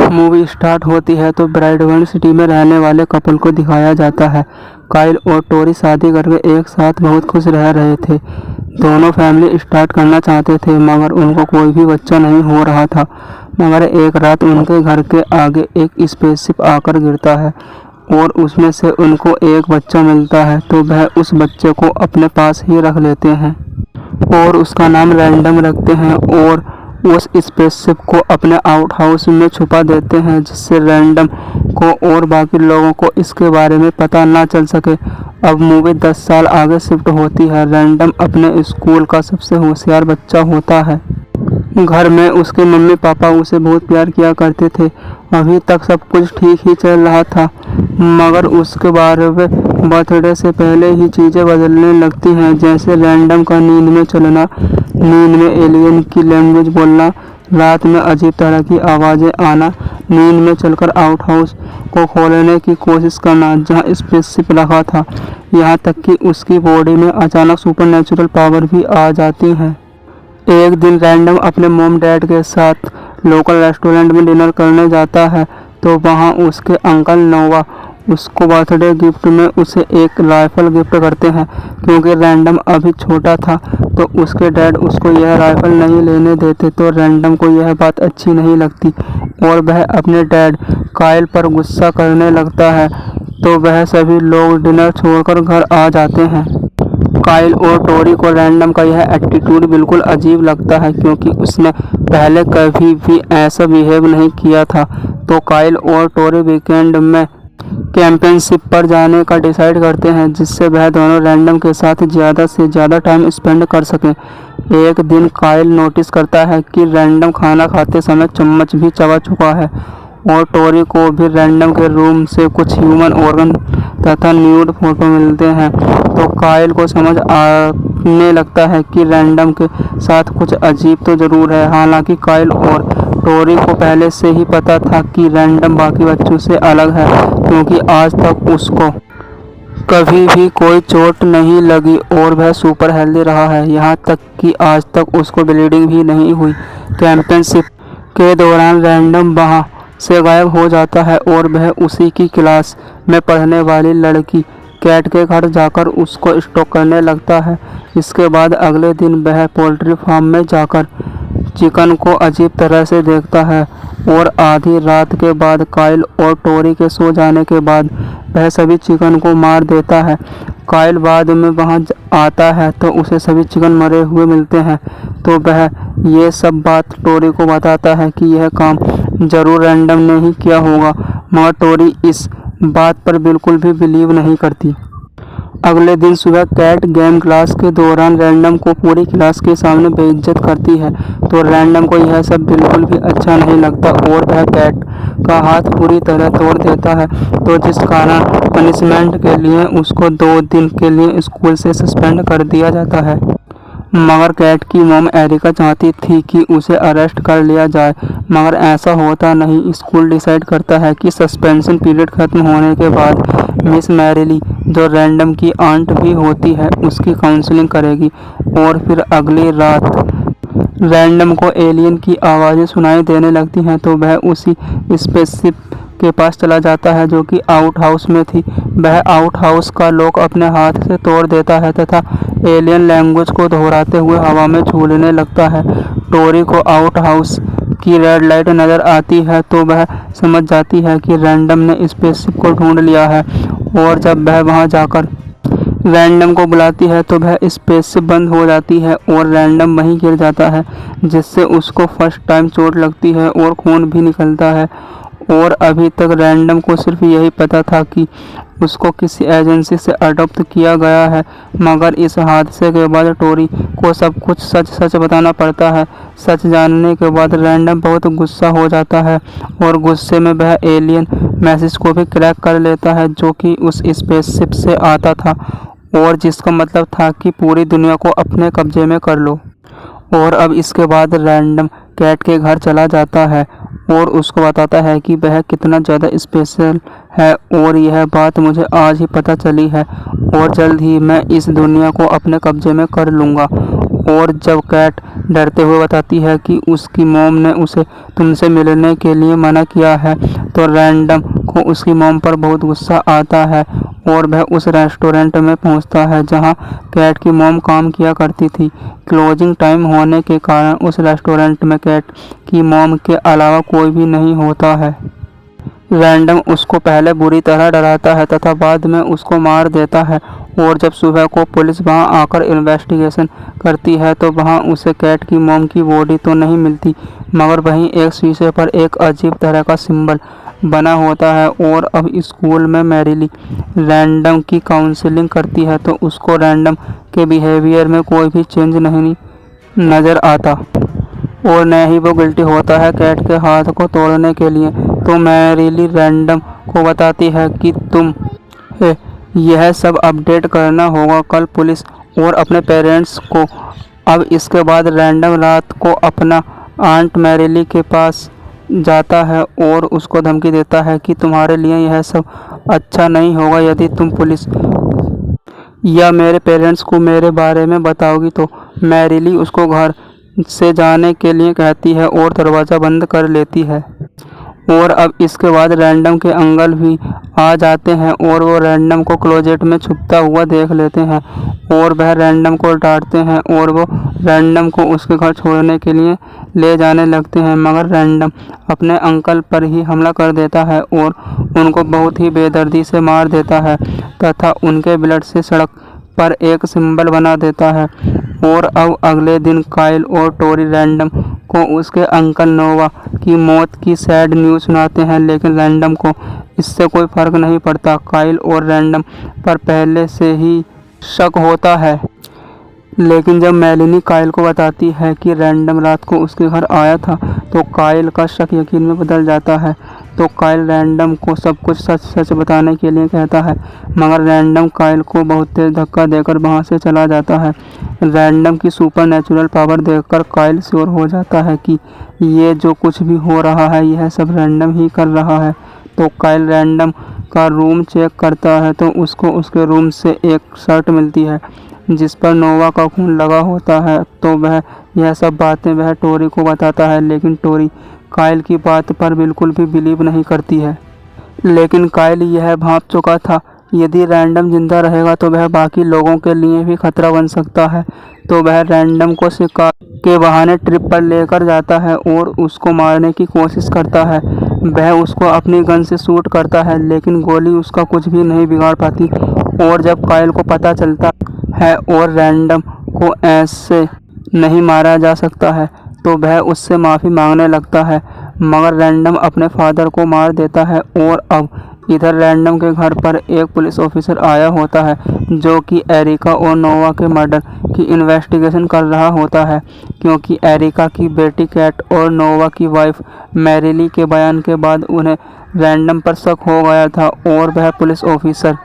Movie start होती है तो ब्राइडवन सिटी में रहने वाले कपल को दिखाया जाता है। काइल और टोरी शादी करके एक साथ बहुत खुश रह रहे थे। दोनों फैमिली स्टार्ट करना चाहते थे मगर उनको कोई भी बच्चा नहीं हो रहा था। मगर एक रात उनके घर के आगे एक स्पेसशिप आकर गिरता है और उसमें से उनको एक बच्चा मिलता है तो वह उस बच्चे को अपने पास ही रख लेते हैं और उसका नाम रैंडम रखते हैं और उस स्पेसशिप को अपने आउट हाउस में छुपा देते हैं जिससे रैंडम को और बाकी लोगों को इसके बारे में पता ना चल सके। अब मूवी 10 साल आगे शिफ्ट होती है। रैंडम अपने स्कूल का सबसे होशियार बच्चा होता है। घर में उसके मम्मी पापा उसे बहुत प्यार किया करते थे। अभी तक सब कुछ ठीक ही चल रहा था मगर उसके 12वें बर्थडे से पहले ही चीज़ें बदलने लगती हैं, जैसे रैंडम का नींद में चलना, नींद में एलियन की लैंग्वेज बोलना, रात में अजीब तरह की आवाज़ें आना, नींद में चलकर आउट हाउस को खोलने की कोशिश करना जहां स्पेसशिप रखा था। यहां तक कि उसकी बॉडी में अचानक सुपरनैचुरल पावर भी आ जाती हैं। एक दिन रैंडम अपने मॉम डैड के साथ लोकल रेस्टोरेंट में डिनर करने जाता है तो वहां उसके अंकल नोवा उसको बर्थडे गिफ्ट में उसे एक राइफल गिफ्ट करते हैं। क्योंकि रैंडम अभी छोटा था तो उसके डैड उसको यह राइफल नहीं लेने देते तो रैंडम को यह बात अच्छी नहीं लगती और वह अपने डैड काइल पर गुस्सा करने लगता है। तो वह सभी लोग डिनर छोड़कर घर आ जाते हैं। काइल और टोरी को रैंडम का यह एटीट्यूड बिल्कुल अजीब लगता है क्योंकि उसने पहले कभी भी ऐसा बिहेव नहीं किया था। तो काइल और टोरी वीकेंड में चैंपियनशिप पर जाने का डिसाइड करते हैं जिससे वह दोनों रैंडम के साथ ज़्यादा से ज़्यादा टाइम स्पेंड कर सकें। एक दिन काइल नोटिस करता है कि रैंडम खाना खाते समय चम्मच भी चबा चुका है और टोरी को भी रैंडम के रूम से कुछ ह्यूमन ऑर्गन तथा न्यूड फोटो मिलते हैं। तो काइल को समझ आने लगता है कि रैंडम के साथ कुछ अजीब तो ज़रूर है। हालांकि काइल और टोरी को पहले से ही पता था कि रैंडम बाकी बच्चों से अलग है क्योंकि आज तक उसको कभी भी कोई चोट नहीं लगी और वह सुपर हेल्दी रहा है। यहाँ तक कि आज तक उसको ब्लीडिंग भी नहीं हुई। चैंपियनशिप के दौरान रैंडम वहाँ से गायब हो जाता है और वह उसी की क्लास में पढ़ने वाली लड़की कैट के घर जाकर उसको स्टॉक करने लगता है। इसके बाद अगले दिन वह पोल्ट्री फार्म में जाकर चिकन को अजीब तरह से देखता है और आधी रात के बाद काइल और टोरी के सो जाने के बाद वह सभी चिकन को मार देता है। काइल बाद में वहां आता है तो उसे सभी चिकन मरे हुए मिलते हैं तो वह ये सब बात टोरी को बताता है कि यह काम ज़रूर रैंडम ने ही किया होगा मगर टोरी इस बात पर बिल्कुल भी बिलीव नहीं करती। अगले दिन सुबह कैट गेम क्लास के दौरान रैंडम को पूरी क्लास के सामने बेइज्जत करती है तो रैंडम को यह सब बिल्कुल भी अच्छा नहीं लगता और वह कैट का हाथ पूरी तरह तोड़ देता है तो जिस कारण पनिशमेंट के लिए उसको 2 दिन के लिए स्कूल से सस्पेंड कर दिया जाता है। मगर कैट की मॉम एरिका चाहती थी कि उसे अरेस्ट कर लिया जाए मगर ऐसा होता नहीं। स्कूल डिसाइड करता है कि सस्पेंशन पीरियड खत्म होने के बाद मिस मैरिली जो रैंडम की आंट भी होती है उसकी काउंसलिंग करेगी। और फिर अगली रात रैंडम को एलियन की आवाज़ें सुनाई देने लगती हैं तो वह उसी स्पेसशिप के पास चला जाता है जो कि आउट हाउस में थी। वह आउट हाउस का लॉक अपने हाथ से तोड़ देता है तथा एलियन लैंग्वेज को दोहराते हुए हवा में झूलने लगता है। टोरी को आउट हाउस की रेड लाइट नज़र आती है तो वह समझ जाती है कि रैंडम ने स्पेसशिप को ढूंढ लिया है और जब वह वहां जाकर रैंडम को बुलाती है तो वह स्पेसशिप बंद हो जाती है और रैंडम वहीं गिर जाता है जिससे उसको फर्स्ट टाइम चोट लगती है और खून भी निकलता है। और अभी तक रैंडम को सिर्फ यही पता था कि उसको किसी एजेंसी से अडॉप्ट किया गया है मगर इस हादसे के बाद टोरी को सब कुछ सच सच बताना पड़ता है। सच जानने के बाद रैंडम बहुत गुस्सा हो जाता है और गुस्से में वह एलियन मैसेज को भी क्रैक कर लेता है जो कि उस स्पेसशिप से आता था और जिसका मतलब था कि पूरी दुनिया को अपने कब्जे में कर लो। और अब इसके बाद रैंडम कैट के घर चला जाता है और उसको बताता है कि वह कितना ज़्यादा स्पेशल है और यह बात मुझे आज ही पता चली है और जल्द ही मैं इस दुनिया को अपने कब्जे में कर लूँगा। और जब कैट डरते हुए बताती है कि उसकी मॉम ने उसे तुमसे मिलने के लिए मना किया है। तो रैंडम को उसकी मॉम पर बहुत गुस्सा आता है और वह उस रेस्टोरेंट में पहुंचता है जहां कैट की मॉम काम किया करती थी। क्लोजिंग टाइम होने के कारण उस रेस्टोरेंट में कैट की मॉम के अलावा कोई भी नहीं होता है। रैंडम उसको पहले बुरी तरह डराता है तथा बाद में उसको मार देता है और जब सुबह को पुलिस वहां आकर इन्वेस्टिगेशन करती है तो वहां उसे कैट की मॉम की बॉडी तो नहीं मिलती, मगर वहीं एक शीशे पर एक अजीब तरह का सिंबल बना होता है। और अब स्कूल में मैरिली रैंडम की काउंसलिंग करती है तो उसको रैंडम के बिहेवियर में कोई भी चेंज नहीं नज़र आता और न ही वो गिल्टी होता है कैट के हाथ को तोड़ने के लिए। तो मैरिली रैंडम को बताती है कि तुम यह सब अपडेट करना होगा कल पुलिस और अपने पेरेंट्स को। अब इसके बाद रैंडम रात को अपना आंट मैरिली के पास जाता है और उसको धमकी देता है कि तुम्हारे लिए यह सब अच्छा नहीं होगा यदि तुम पुलिस या मेरे पेरेंट्स को मेरे बारे में बताओगी। तो मैरिली उसको घर से जाने के लिए कहती है और दरवाज़ा बंद कर लेती है। और अब इसके बाद रैंडम के अंकल भी आ जाते हैं और वो रैंडम को क्लोजेट में छुपता हुआ देख लेते हैं और वह रैंडम को डांटते हैं और वो रैंडम को उसके घर छोड़ने के लिए ले जाने लगते हैं, मगर रैंडम अपने अंकल पर ही हमला कर देता है और उनको बहुत ही बेदर्दी से मार देता है तथा उनके ब्लड से सड़क पर एक सिंबल बना देता है। और अब अगले दिन काइल और टोरी रैंडम को उसके अंकल नोवा की मौत की सैड न्यूज़ सुनाते हैं, लेकिन रैंडम को इससे कोई फर्क नहीं पड़ता। काइल और रैंडम पर पहले से ही शक होता है, लेकिन जब मेलिनी काइल को बताती है कि रैंडम रात को उसके घर आया था तो काइल का शक यकीन में बदल जाता है। तो काइल रैंडम को सब कुछ सच सच बताने के लिए कहता है, मगर रैंडम काइल को बहुत तेज धक्का देकर वहां से चला जाता है। रैंडम की सुपर नेचुरल पावर देखकर काइल श्योर हो जाता है कि ये जो कुछ भी हो रहा है यह सब रैंडम ही कर रहा है। तो काइल रैंडम का रूम चेक करता है तो उसको उसके रूम से एक शर्ट मिलती है जिस पर नोवा का खून लगा होता है। तो वह यह सब बातें वह टोरी को बताता है, लेकिन टोरी काइल की बात पर बिल्कुल भी बिलीव नहीं करती है। लेकिन काइल यह भांप चुका था यदि रैंडम जिंदा रहेगा तो वह बाकी लोगों के लिए भी खतरा बन सकता है। तो वह रैंडम को शिकार के बहाने ट्रिप पर लेकर जाता है और उसको मारने की कोशिश करता है। वह उसको अपनी गन से शूट करता है, लेकिन गोली उसका कुछ भी नहीं बिगाड़ पाती। और जब काइल को पता चलता है और रैंडम को ऐसे नहीं मारा जा सकता है तो वह उससे माफ़ी मांगने लगता है, मगर रैंडम अपने फादर को मार देता है। और अब इधर रैंडम के घर पर एक पुलिस ऑफिसर आया होता है जो कि एरिका और नोवा के मर्डर की इन्वेस्टिगेशन कर रहा होता है, क्योंकि एरिका की बेटी कैट और नोवा की वाइफ मैरिली के बयान के बाद उन्हें रैंडम पर शक हो गया था। और वह पुलिस ऑफिसर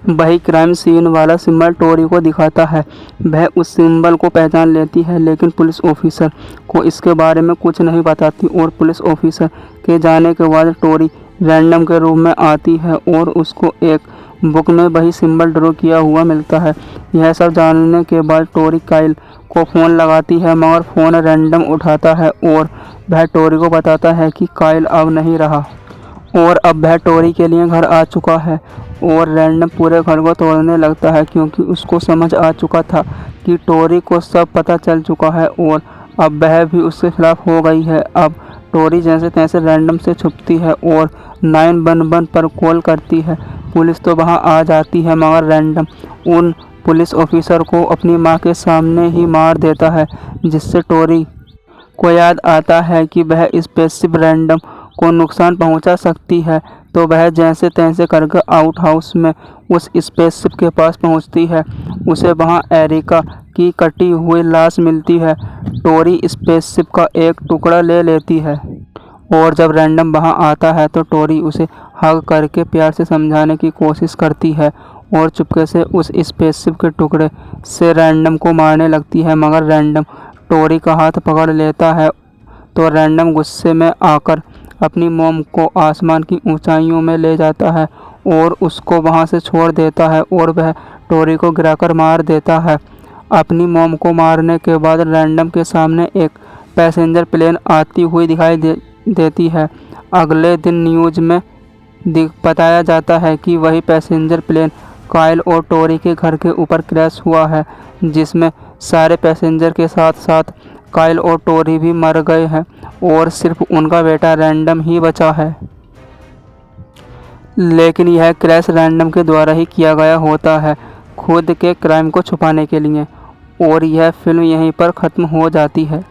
वही क्राइम सीन वाला सिंबल टोरी को दिखाता है। वह उस सिंबल को पहचान लेती है, लेकिन पुलिस ऑफिसर को इसके बारे में कुछ नहीं बताती। और पुलिस ऑफिसर के जाने के बाद टोरी रैंडम के रूम में आती है और उसको एक बुक में वही सिंबल ड्रॉ किया हुआ मिलता है। यह सब जानने के बाद टोरी काइल को फ़ोन लगाती है, मगर फ़ोन रैंडम उठाता है और वह टोरी को बताता है कि काइल अब नहीं रहा और अब वह टोरी के लिए घर आ चुका है। और रैंडम पूरे घर को तोड़ने लगता है क्योंकि उसको समझ आ चुका था कि टोरी को सब पता चल चुका है और अब वह भी उसके खिलाफ हो गई है। अब टोरी जैसे तैसे रैंडम से छुपती है और 911 पर कॉल करती है। पुलिस तो वहां आ जाती है, मगर रैंडम उन पुलिस ऑफिसर को अपनी मां के सामने ही मार देता है, जिससे टोरी को याद आता है कि वह स्पेसशिप रैंडम को नुकसान पहुंचा सकती है। तो वह जैसे तैसे करके आउट हाउस में उस स्पेसशिप के पास पहुंचती है। उसे वहां एरिका की कटी हुई लाश मिलती है। टोरी स्पेसशिप का एक टुकड़ा ले लेती है और जब रैंडम वहां आता है तो टोरी उसे हग करके प्यार से समझाने की कोशिश करती है और चुपके से उस स्पेसशिप के टुकड़े से रैंडम को मारने लगती है, मगर रैंडम टोरी का हाथ पकड़ लेता है। तो रैंडम गुस्से में आकर अपनी मॉम को आसमान की ऊंचाइयों में ले जाता है और उसको वहां से छोड़ देता है और वह टोरी को गिराकर मार देता है। अपनी मॉम को मारने के बाद रैंडम के सामने एक पैसेंजर प्लेन आती हुई दिखाई देती है। अगले दिन न्यूज़ में बताया जाता है कि वही पैसेंजर प्लेन काइल और टोरी के घर के ऊपर क्रैश हुआ है, जिसमें सारे पैसेंजर के साथ साथ काइल और टोरी भी मर गए हैं और सिर्फ उनका बेटा रैंडम ही बचा है। लेकिन यह क्रैश रैंडम के द्वारा ही किया गया होता है, खुद के क्राइम को छुपाने के लिए। और यह फिल्म यहीं पर ख़त्म हो जाती है।